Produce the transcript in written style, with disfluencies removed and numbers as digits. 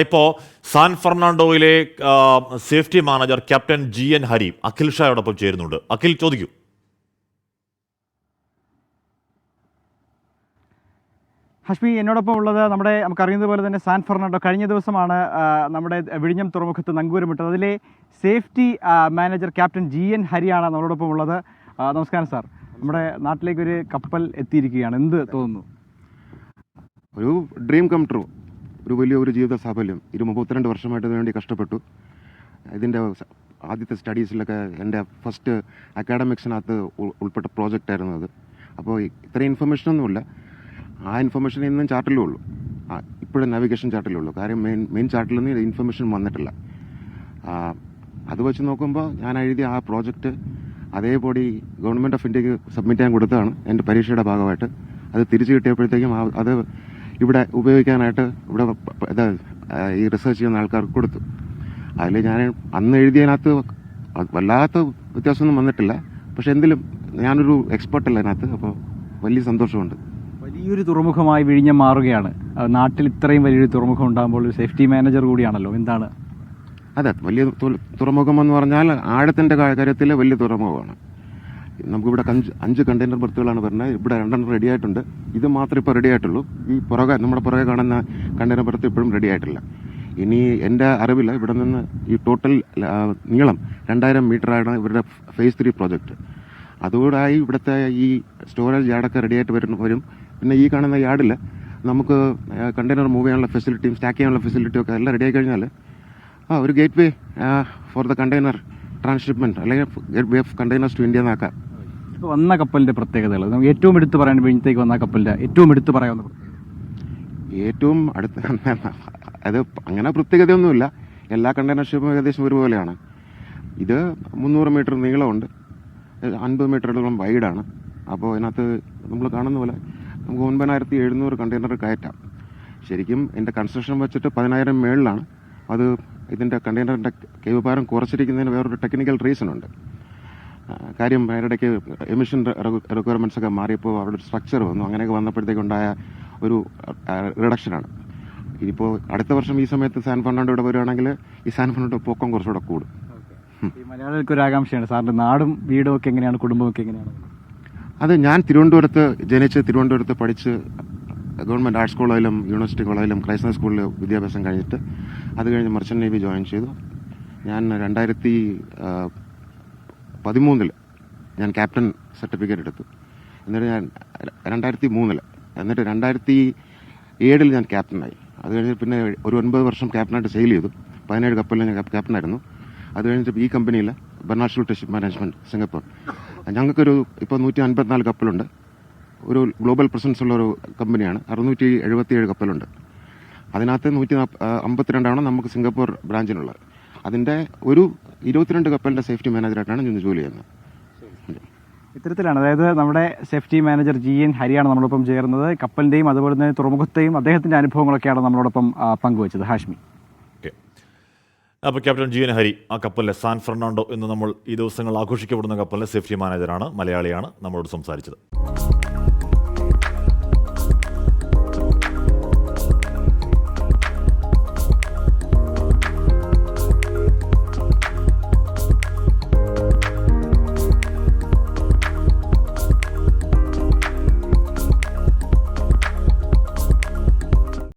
ഇപ്പോൾ സാൻ ഫെർണാണ്ടോയിലെ safety manager captain GN Hari Akhil ഷായോടൊപ്പം ചേരുന്നുണ്ട്. അഖിൽ, ചോദിക്കൂ. ഹഷ്മി, എന്നോടൊപ്പം ഉള്ളത് നമുക്കറിയുന്നത് പോലെ തന്നെ സാൻ ഫെർണാണ്ടോ കഴിഞ്ഞ ദിവസമാണ് നമ്മുടെ വിഴിഞ്ഞം തുറമുഖത്ത് നങ്കൂരമിട്ടത്. അതിലെ സേഫ്റ്റി മാനേജർ ക്യാപ്റ്റൻ GN ഹരിയാണ് നമ്മളോടൊപ്പം ഉള്ളത്. നമസ്കാരം സാർ. നമ്മുടെ നാട്ടിലേക്കൊരു കപ്പൽ എത്തിയിരിക്കുകയാണ്, എന്ത് തോന്നുന്നു? ഒരു ഡ്രീം കം ട്രൂ, ഒരു വലിയൊരു ജീവിത സാഫല്യം. 32 വർഷമായിട്ട് ഇതിനു വേണ്ടി കഷ്ടപ്പെട്ടു. ഇതിൻ്റെ ആദ്യത്തെ സ്റ്റഡീസിലൊക്കെ എൻ്റെ ഫസ്റ്റ് അക്കാഡമിക്സിനകത്ത് ഉൾപ്പെട്ട പ്രോജക്റ്റായിരുന്നു അത്. അപ്പോൾ ഇത്രയും ഇൻഫർമേഷനൊന്നുമില്ല. ആ ഇൻഫർമേഷൻ ഇന്നും ചാർട്ടിലേ ഉള്ളൂ, ഇപ്പോഴും നാവിഗേഷൻ ചാർട്ടിലേ ഉള്ളൂ. കാര്യം മെയിൻ ചാർട്ടിൽ നിന്ന് ഇൻഫർമേഷൻ വന്നിട്ടില്ല. അത് വെച്ച് നോക്കുമ്പോൾ ഞാൻ എഴുതിയ ആ പ്രോജക്റ്റ് അതേപടി ഗവൺമെൻറ് ഓഫ് ഇന്ത്യക്ക് സബ്മിറ്റ് ചെയ്യാൻ കൊടുത്തതാണ് എൻ്റെ പരീക്ഷയുടെ ഭാഗമായിട്ട്. അത് തിരിച്ചു കിട്ടിയപ്പോഴത്തേക്കും അത് ഇവിടെ ഉപയോഗിക്കാനായിട്ട് ഇവിടെ ഈ റിസർച്ച് ചെയ്യുന്ന ആൾക്കാർക്ക് കൊടുത്തു. അതിൽ ഞാൻ അന്ന് എഴുതിയതിനകത്ത് വല്ലാത്ത വ്യത്യാസമൊന്നും വന്നിട്ടില്ല. പക്ഷെ എന്തിലും ഞാനൊരു എക്സ്പെർട്ടല്ല അതിനകത്ത്. അപ്പോൾ വലിയ സന്തോഷമുണ്ട്. വലിയൊരു തുറമുഖമായി വിഴിഞ്ഞം മാറുകയാണ്. നാട്ടിൽ ഇത്രയും വലിയൊരു തുറമുഖം ഉണ്ടാകുമ്പോൾ ഒരു സേഫ്റ്റി മാനേജർ കൂടിയാണല്ലോ, എന്താണ്? അതെ, വലിയ തുറമുഖം എന്ന് പറഞ്ഞാൽ ആഴത്തിൻ്റെ കാര്യത്തിൽ വലിയ തുറമുഖമാണ്. നമുക്കിവിടെ 5 കണ്ടെയ്നർ ബർത്തുകളാണ് പറഞ്ഞത്. ഇവിടെ 2 റെഡി ആയിട്ടുണ്ട്. ഇത് മാത്രമേ ഇപ്പോൾ റെഡി ആയിട്ടുള്ളൂ. ഈ നമ്മുടെ പുറകെ കാണുന്ന കണ്ടെയ്നർ ബർത്ത് ഇപ്പോഴും റെഡി ആയിട്ടില്ല. ഇനി എൻ്റെ അറിവില്ല, ഇവിടെ നിന്ന് ഈ ടോട്ടൽ നീളം 2000 മീറ്ററാണ് ഇവരുടെ ഫേസ് 3 പ്രോജക്റ്റ്. അതുകൂടായി ഇവിടുത്തെ ഈ സ്റ്റോറേജ് യാർഡൊക്കെ റെഡി ആയിട്ട് വരും. പിന്നെ ഈ കാണുന്ന യാർഡിൽ നമുക്ക് കണ്ടെയ്നർ മൂവ് ചെയ്യാനുള്ള ഫെസിലിറ്റിയും സ്റ്റാക്ക് ചെയ്യാനുള്ള ഫെസിലിറ്റിയും ഒക്കെ എല്ലാം റെഡി ആയി കഴിഞ്ഞാൽ ഒരു gateway for the container transhipment, അല്ലെങ്കിൽ gateway of containers to India എന്നാക്കാം. ഇപ്പോൾ വന്ന കപ്പലിൻ്റെ പ്രത്യേകതകൾ നമുക്ക് ഏറ്റവും എടുത്ത് പറയാൻ, വിഴിഞ്ഞത്തേക്ക് വന്ന കപ്പലിൻ്റെ ഏറ്റവും എടുത്ത് പറയാവുന്ന ഏറ്റവും അടുത്ത് അത് അങ്ങനെ പ്രത്യേകതയൊന്നുമില്ല. എല്ലാ കണ്ടെയ്നർ ഷിപ്പും ഏകദേശം ഒരുപോലെയാണ്. ഇത് 300 മീറ്റർ നീളമുണ്ട്, 50 മീറ്ററോളം വൈഡാണ്. അപ്പോൾ ഇതിനകത്ത് നമ്മൾ കാണുന്ന പോലെ നമുക്ക് 9700 കണ്ടെയ്നർ കയറ്റാം. ശരിക്കും എൻ്റെ കൺസ്ട്രക്ഷൻ വെച്ചിട്ട് 10,000 മേളിലാണ്. അത് ഇതിൻ്റെ കണ്ടെയ്നറിൻ്റെ കേവുഭാരം കുറച്ചിരിക്കുന്നതിന് വേറൊരു ടെക്നിക്കൽ റീസൺ ഉണ്ട്. കാര്യം അതിനിടയ്ക്ക് എമിഷൻ റിക്വയർമെൻറ്റ്സ് ഒക്കെ മാറിയപ്പോൾ അവിടെ ഒരു സ്ട്രക്ചർ വന്നു. അങ്ങനെയൊക്കെ വന്നപ്പോഴത്തേക്കുണ്ടായ ഒരു റിഡക്ഷനാണ്. ഇനിയിപ്പോൾ അടുത്ത വർഷം ഈ സമയത്ത് സാൻ ഫെർണാണ്ടോ ഇവിടെ വരുവാണെങ്കിൽ ഈ സാൻ ഫെർണാണ്ടോ പൊക്കം കുറച്ചുകൂടെ കൂടും. മലയാളികൾക്ക് ഒരു ആകാംക്ഷയാണ്, സാറിൻ്റെ നാടും വീടും ഒക്കെ എങ്ങനെയാണ്, കുടുംബമൊക്കെ എങ്ങനെയാണ്? അത് ഞാൻ തിരുവനന്തപുരത്ത് ജനിച്ച് തിരുവനന്തപുരത്ത് പഠിച്ച് ഗവൺമെൻറ് ആർട്സ് കോളേജിലും യൂണിവേഴ്സിറ്റി കോളേജിലും ക്രൈസ്തവ സ്കൂളിൽ വിദ്യാഭ്യാസം കഴിഞ്ഞിട്ട് അത് കഴിഞ്ഞ് മർച്ചൻ്റ് നേവി ജോയിൻ ചെയ്തു. ഞാൻ 2013 ഞാൻ ക്യാപ്റ്റൻ സർട്ടിഫിക്കറ്റ് എടുത്തു. എന്നിട്ട് ഞാൻ 2003 എന്നിട്ട് 2007 ഞാൻ ക്യാപ്റ്റനായി. അത് കഴിഞ്ഞിട്ട് പിന്നെ ഒരു 9 വർഷം ക്യാപ്റ്റനായിട്ട് സെയിൽ ചെയ്തു. 17 കപ്പലിൽ ഞാൻ ക്യാപ്റ്റനായിരുന്നു. അത് കഴിഞ്ഞിട്ട് ഈ കമ്പനിയിൽ ബെർണാഡ് ഷൂൾട്ട് ഷിപ്പ് മാനേജ്മെൻറ്റ് സിംഗപ്പൂർ, ഞങ്ങൾക്കൊരു ഇപ്പോൾ 154 കപ്പലുണ്ട്. ഒരു ഗ്ലോബൽ പ്രസൻസ് ഉള്ള ഒരു കമ്പനിയാണ്. 677 കപ്പലുണ്ട്. അതിനകത്ത് 152 നമുക്ക് സിംഗപ്പൂർ ബ്രാഞ്ചിനുള്ളത്. അതിൻ്റെ ഒരു 22 കപ്പലിൻ്റെ സേഫ്റ്റി മാനേജറായിട്ടാണ് ഞാൻ ജോലി ചെയ്യുന്നത്. ഇത്തരത്തിലാണ്, അതായത് നമ്മുടെ സേഫ്റ്റി മാനേജർ GN ഹരിയാണ് നമ്മളോടൊപ്പം ചേർന്നത്. കപ്പലിൻ്റെയും അതുപോലെ തന്നെ തുറമുഖത്തെയും അദ്ദേഹത്തിൻ്റെ അനുഭവങ്ങളൊക്കെയാണ് നമ്മളോടൊപ്പം പങ്കുവച്ചത്. ഹാഷ്മി. അപ്പോൾ ക്യാപ്റ്റൻ GN ഹരി, ആ കപ്പലിലെ സാൻ ഫെർണാണ്ടോ എന്ന് നമ്മൾ ഈ ദിവസങ്ങൾ ആഘോഷിക്കപ്പെടുന്ന കപ്പലിലെ സേഫ്റ്റി മാനേജറാണ്, മലയാളിയാണ്, നമ്മളോട് സംസാരിച്ചത്.